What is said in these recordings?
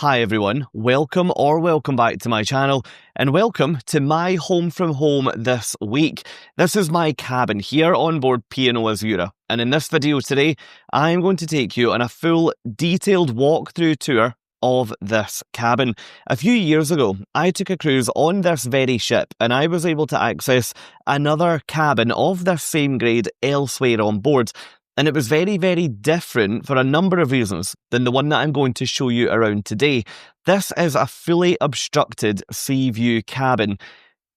Hi everyone, welcome back to my channel and welcome to my home from home this week. This is my cabin here on board P&O Azura, and in this video today I'm going to take you on a full detailed walkthrough tour of this cabin. A few years ago I took a cruise on this very ship and I was able to access another cabin of this same grade elsewhere on board. And it was very, very different for a number of reasons than the one that I'm going to show you around today. This is a fully obstructed sea view cabin.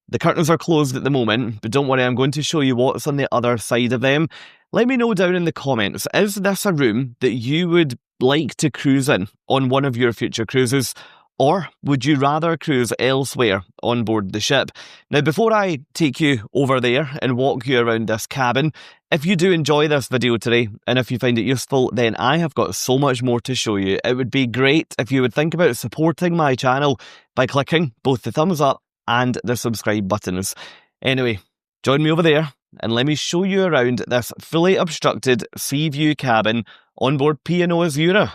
The curtains are closed at the moment, but don't worry, I'm going to show you what's on the other side of them. Let me know down in the comments, is this a room that you would like to cruise in on one of your future cruises? Or would you rather cruise elsewhere on board the ship? Now, before I take you over there and walk you around this cabin, if you do enjoy this video today, and if you find it useful, then I have got so much more to show you. It would be great if you would think about supporting my channel by clicking both the thumbs up and the subscribe buttons. Anyway, join me over there and let me show you around this fully obstructed sea view cabin on board P&O Azura.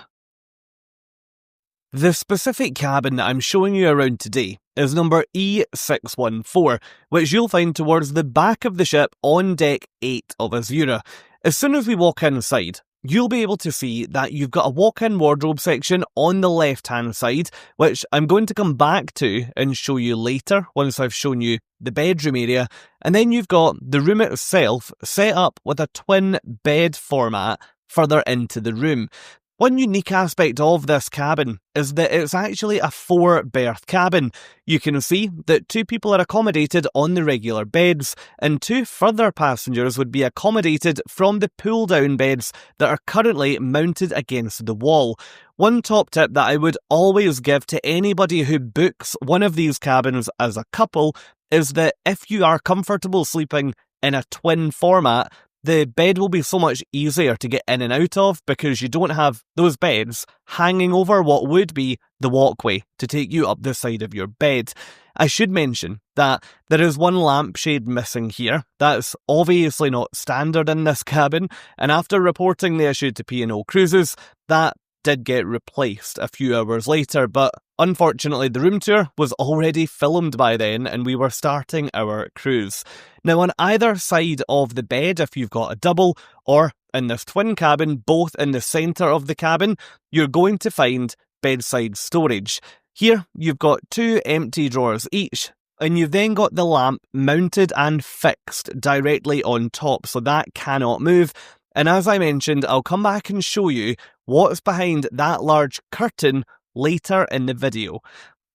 The specific cabin that I'm showing you around today is number E614, which you'll find towards the back of the ship on deck 8 of Azura. As soon as we walk inside, you'll be able to see that you've got a walk-in wardrobe section on the left-hand side, which I'm going to come back to and show you later once I've shown you the bedroom area. And then you've got the room itself set up with a twin bed format further into the room. One unique aspect of this cabin is that it's actually a 4-berth cabin. You can see that 2 people are accommodated on the regular beds, and 2 further passengers would be accommodated from the pull-down beds that are currently mounted against the wall. One top tip that I would always give to anybody who books one of these cabins as a couple is that if you are comfortable sleeping in a twin format, the bed will be so much easier to get in and out of because you don't have those beds hanging over what would be the walkway to take you up the side of your bed. I should mention that there is one lampshade missing here. That's obviously not standard in this cabin, and after reporting the issue to P&O Cruises, that did get replaced a few hours later, but unfortunately the room tour was already filmed by then and we were starting our cruise. Now, on either side of the bed, if you've got a double, or in this twin cabin, both in the centre of the cabin, you're going to find bedside storage. Here you've got 2 empty drawers each, and you've then got the lamp mounted and fixed directly on top, so that cannot move. And as I mentioned, I'll come back and show you what's behind that large curtain later in the video.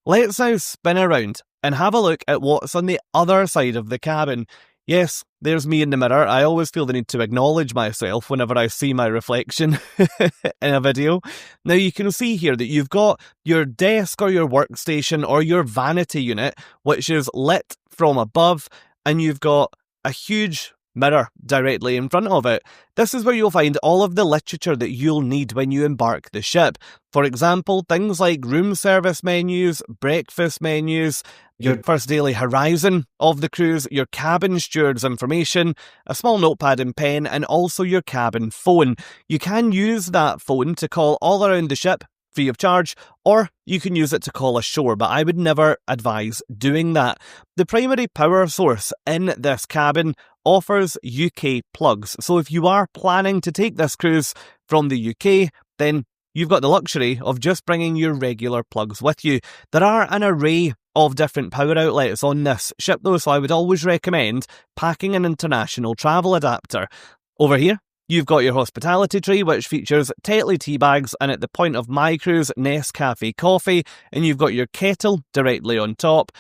Let's now spin around and have a look at what's on the other side of the cabin. Yes, there's me in the mirror. I always feel the need to acknowledge myself whenever I see my reflection in a video. Now you can see here that you've got your desk or your workstation or your vanity unit, which is lit from above, and you've got a huge mirror directly in front of it. This is where you'll find all of the literature that you'll need when you embark the ship. For example, things like room service menus, breakfast menus, your first daily horizon of the cruise, your cabin steward's information, a small notepad and pen, and also your cabin phone. You can use that phone to call all around the ship free of charge, or you can use it to call ashore, but I would never advise doing that. The primary power source in this cabin offers UK plugs, so if you are planning to take this cruise from the UK, then you've got the luxury of just bringing your regular plugs with you. There are an array of different power outlets on this ship though, so I would always recommend packing an international travel adapter. Over here, you've got your hospitality tray, which features Tetley tea bags, and at the point of my cruise, Nescafe coffee, and you've got your kettle directly on top.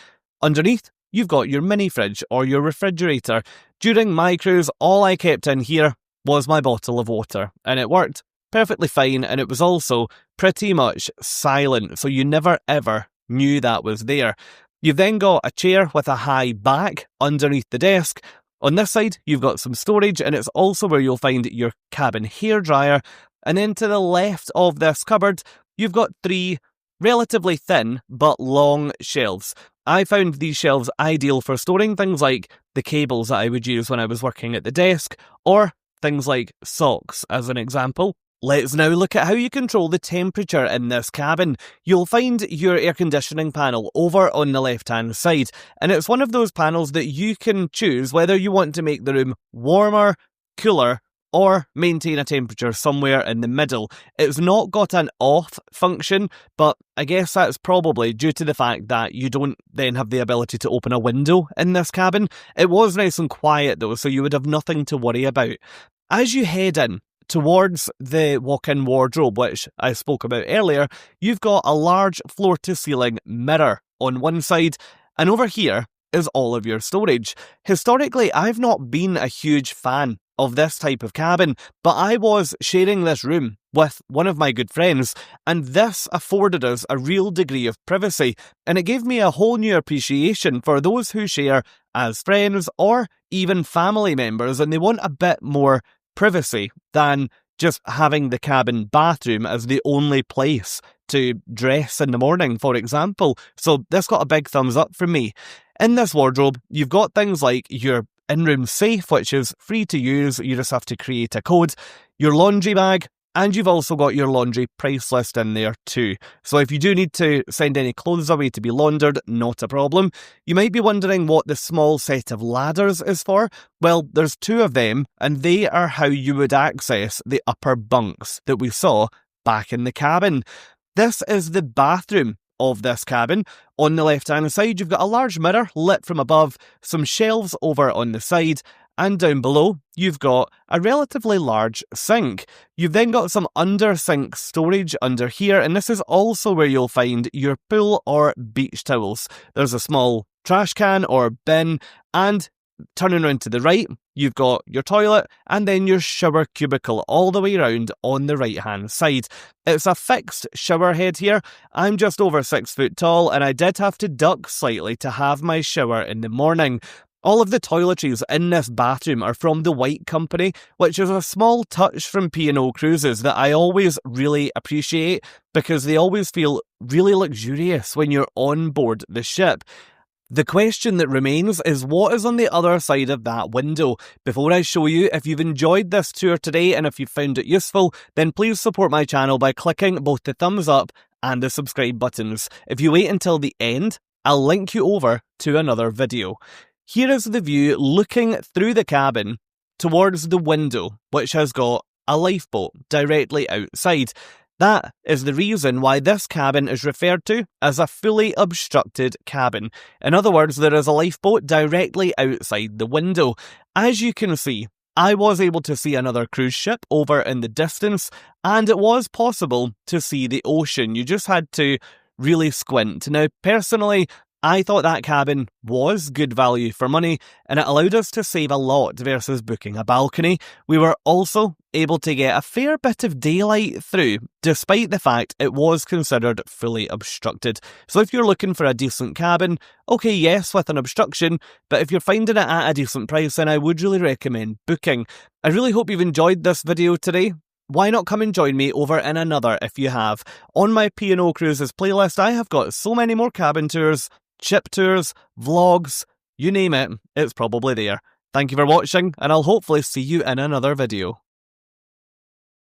Underneath, you've got your mini fridge or your refrigerator. During my cruise, all I kept in here was my bottle of water, and it worked perfectly fine, and it was also pretty much silent, so you never ever knew that was there. You've then got a chair with a high back underneath the desk. On this side, you've got some storage, and it's also where you'll find your cabin hairdryer. And then to the left of this cupboard, you've got 3 relatively thin but long shelves. I found these shelves ideal for storing things like the cables that I would use when I was working at the desk, or things like socks, as an example. Let's now look at how you control the temperature in this cabin. You'll find your air conditioning panel over on the left hand side, and it's one of those panels that you can choose whether you want to make the room warmer, cooler, or maintain a temperature somewhere in the middle. It's not got an off function, but I guess that's probably due to the fact that you don't then have the ability to open a window in this cabin. It was nice and quiet though, so you would have nothing to worry about. As you head in towards the walk-in wardrobe, which I spoke about earlier, you've got a large floor-to-ceiling mirror on one side, and over here is all of your storage. Historically, I've not been a huge fan of this type of cabin, but I was sharing this room with one of my good friends, and this afforded us a real degree of privacy, and it gave me a whole new appreciation for those who share as friends or even family members, and they want a bit more privacy than just having the cabin bathroom as the only place to dress in the morning, for example. So this got a big thumbs up from me. In this wardrobe, you've got things like your in-room safe, which is free to use, you just have to create a code, your laundry bag, and you've also got your laundry price list in there too. So if you do need to send any clothes away to be laundered, not a problem. You might be wondering what the small set of ladders is for. Well, there's two of them, and they are how you would access the upper bunks that we saw back in the cabin. This is the bathroom of this cabin. On the left hand side, you've got a large mirror lit from above, some shelves over on the side, and down below, you've got a relatively large sink. You've then got some under-sink storage under here, and this is also where you'll find your pool or beach towels. There's a small trash can or bin, and turning around to the right, you've got your toilet and then your shower cubicle all the way around on the right-hand side. It's a fixed shower head here. I'm just over 6 foot tall, and I did have to duck slightly to have my shower in the morning. All of the toiletries in this bathroom are from the White Company, which is a small touch from P&O Cruises that I always really appreciate because they always feel really luxurious when you're on board the ship. The question that remains is what is on the other side of that window. Before I show you, if you've enjoyed this tour today and if you found it useful, then please support my channel by clicking both the thumbs up and the subscribe buttons. If you wait until the end, I'll link you over to another video. Here is the view looking through the cabin towards the window, which has got a lifeboat directly outside. That is the reason why this cabin is referred to as a fully obstructed cabin. In other words, there is a lifeboat directly outside the window. As you can see, I was able to see another cruise ship over in the distance, and it was possible to see the ocean. You just had to really squint. Now, personally, I thought that cabin was good value for money, and it allowed us to save a lot versus booking a balcony. We were also able to get a fair bit of daylight through, despite the fact it was considered fully obstructed. So if you're looking for a decent cabin, okay, yes, with an obstruction, but if you're finding it at a decent price, then I would really recommend booking. I really hope you've enjoyed this video today. Why not come and join me over in another if you have? On my P&O Cruises playlist, I have got so many more cabin tours, ship tours, vlogs, you name it, it's probably there. Thank you for watching, and I'll hopefully see you in another video.